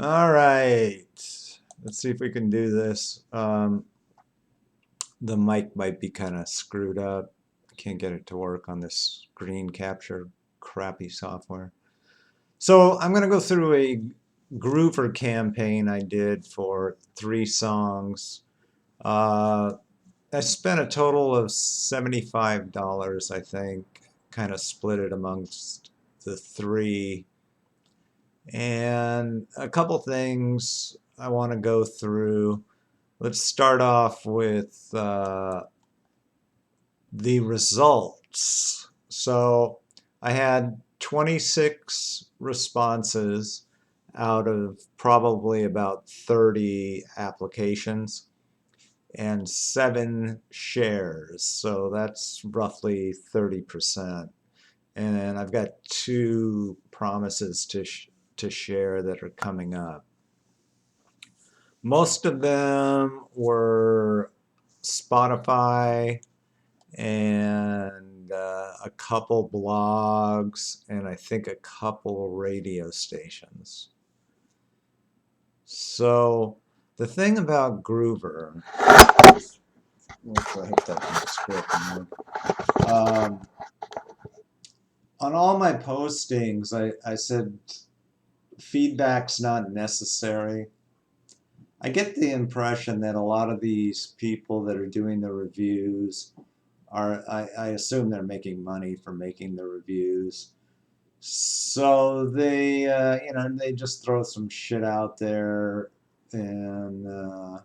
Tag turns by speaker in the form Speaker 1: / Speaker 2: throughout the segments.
Speaker 1: All right. Let's see if we can do this. The mic might be kind of screwed up. I can't get it to work on this screen capture crappy software. So I'm going to go through a Groover campaign I did for 3 songs. Uh, I spent a total of $75, I think, kind of split it amongst the three. And a couple things I want to go through. Let's start off with the results. So I had 26 responses out of probably about 30 applications and 7 shares. So that's roughly 30%. And I've got 2 promises to share that are coming up. Most of them were Spotify and a couple blogs and I think a couple radio stations. So the thing about Groover, on all my postings, I said feedback's not necessary. I get the impression that a lot of these people that are doing the reviews I assume they're making money for making the reviews. So they just throw some shit out there and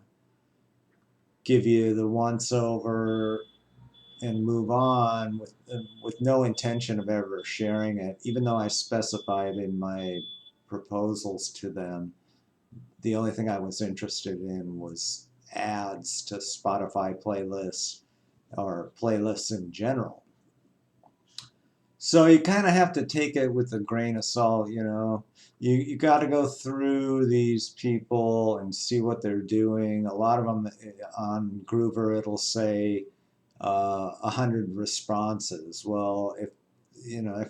Speaker 1: give you the once over and move on with no intention of ever sharing it, even though I specified in my proposals to them. The only thing I was interested in was ads to Spotify playlists or playlists in general. So you kind of have to take it with a grain of salt, you know. You got to go through these people and see what they're doing. A lot of them on Groover, it'll say 100 responses. Well, if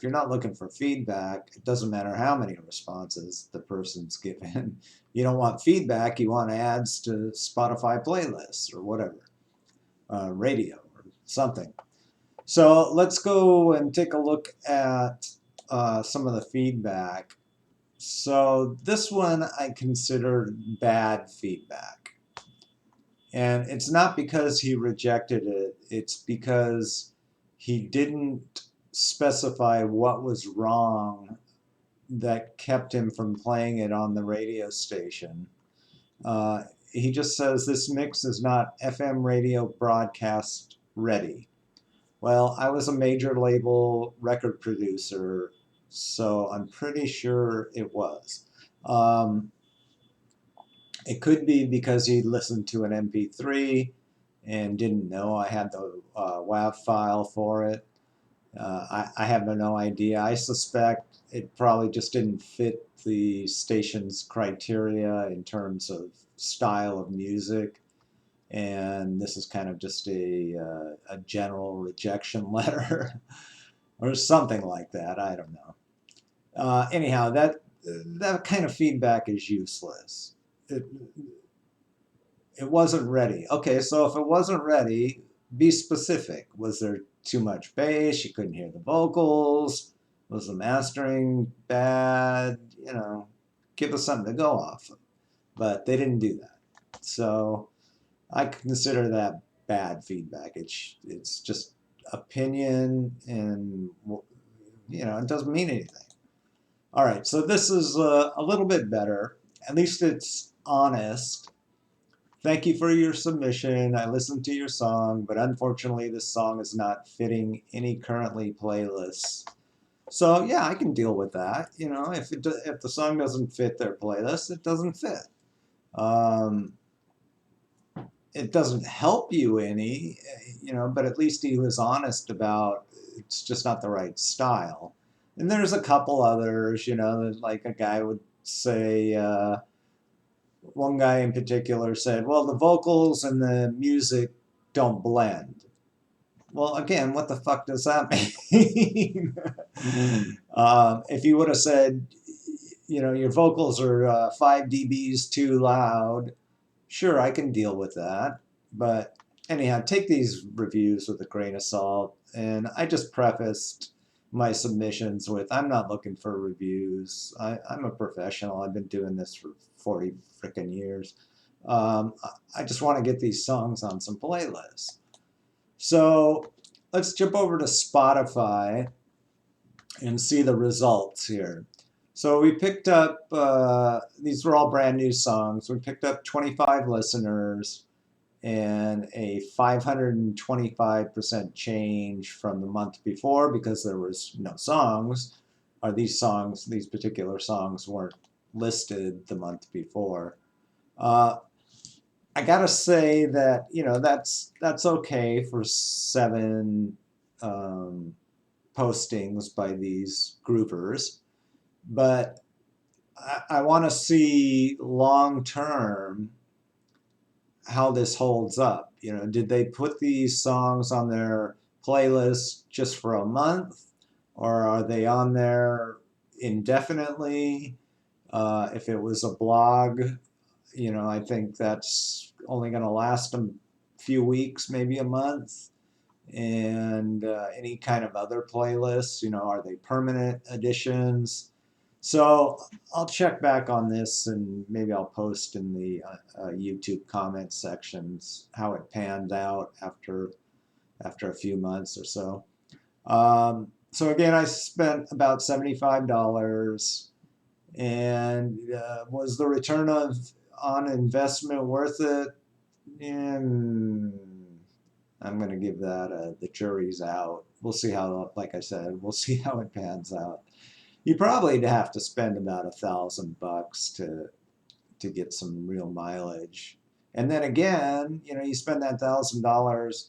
Speaker 1: you're not looking for feedback, it doesn't matter how many responses the person's given. You don't want feedback. You want ads to Spotify playlists or whatever, radio or something. So let's go and take a look at some of the feedback. So this one I consider bad feedback. And it's not because he rejected it, it's because he didn't specify what was wrong that kept him from playing it on the radio station. He just says this mix is not FM radio broadcast ready. Well, I was a major label record producer, so I'm pretty sure it was. It could be because he listened to an MP3 and didn't know I had the WAV file for it. I have no idea. I suspect it probably just didn't fit the station's criteria in terms of style of music. And this is kind of just a general rejection letter or something like that. I don't know. Anyhow, that kind of feedback is useless. It wasn't ready. Okay, so if it wasn't ready, be specific. Was there too much bass? You couldn't hear the vocals? Was the mastering bad? Give us something to go off of. But they didn't do that. So I consider that bad feedback. It's just opinion, and it doesn't mean anything. All right, so this is a little bit better. At least it's honest. Thank you for your submission. I listened to your song, but unfortunately, this song is not fitting any currently playlists. So yeah, I can deal with that. If the song doesn't fit their playlist, it doesn't fit. It doesn't help you any, but at least he was honest about it's just not the right style. And there's a couple others, like a guy would say, one guy in particular said, well, the vocals and the music don't blend. Well, again, what the fuck does that mean? If he would have said, your vocals are 5 dBs too loud. Sure, I can deal with that. But anyhow, take these reviews with a grain of salt. And I just prefaced my submissions with, I'm not looking for reviews. I'm a professional. I've been doing this for 40 freaking years. I just want to get these songs on some playlists. So let's jump over to Spotify and see the results here. So we picked up, these were all brand new songs. We picked up 25 listeners and a 525% change from the month before because there was no songs, or these particular songs weren't listed the month before. I gotta say that that's okay for 7 postings by these groovers, but I want to see long term how this holds up. Did they put these songs on their playlist just for a month, or are they on there indefinitely? If it was a blog, I think that's only going to last a few weeks, maybe a month. And any kind of other playlists, are they permanent additions? So I'll check back on this and maybe I'll post in the YouTube comment sections how it panned out after a few months or so. So again, I spent about $75, and was the return on investment worth it? I'm going to give that the jury's out. We'll see how, like I said, we'll see how it pans out. You probably have to spend about $1,000 to get some real mileage. And then again, you spend that $1,000.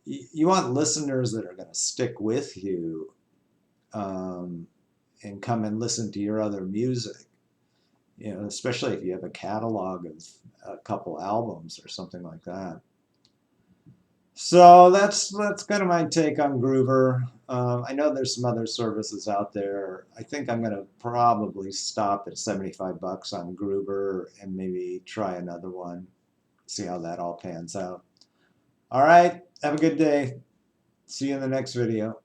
Speaker 1: You want listeners that are going to stick with you, and come and listen to your other music. Especially if you have a catalog of a couple albums or something like that. So that's kind of my take on Groover. I know there's some other services out there. I think I'm going to probably stop at $75 on Groover and maybe try another one, see how that all pans out. All right, have a good day. See you in the next video.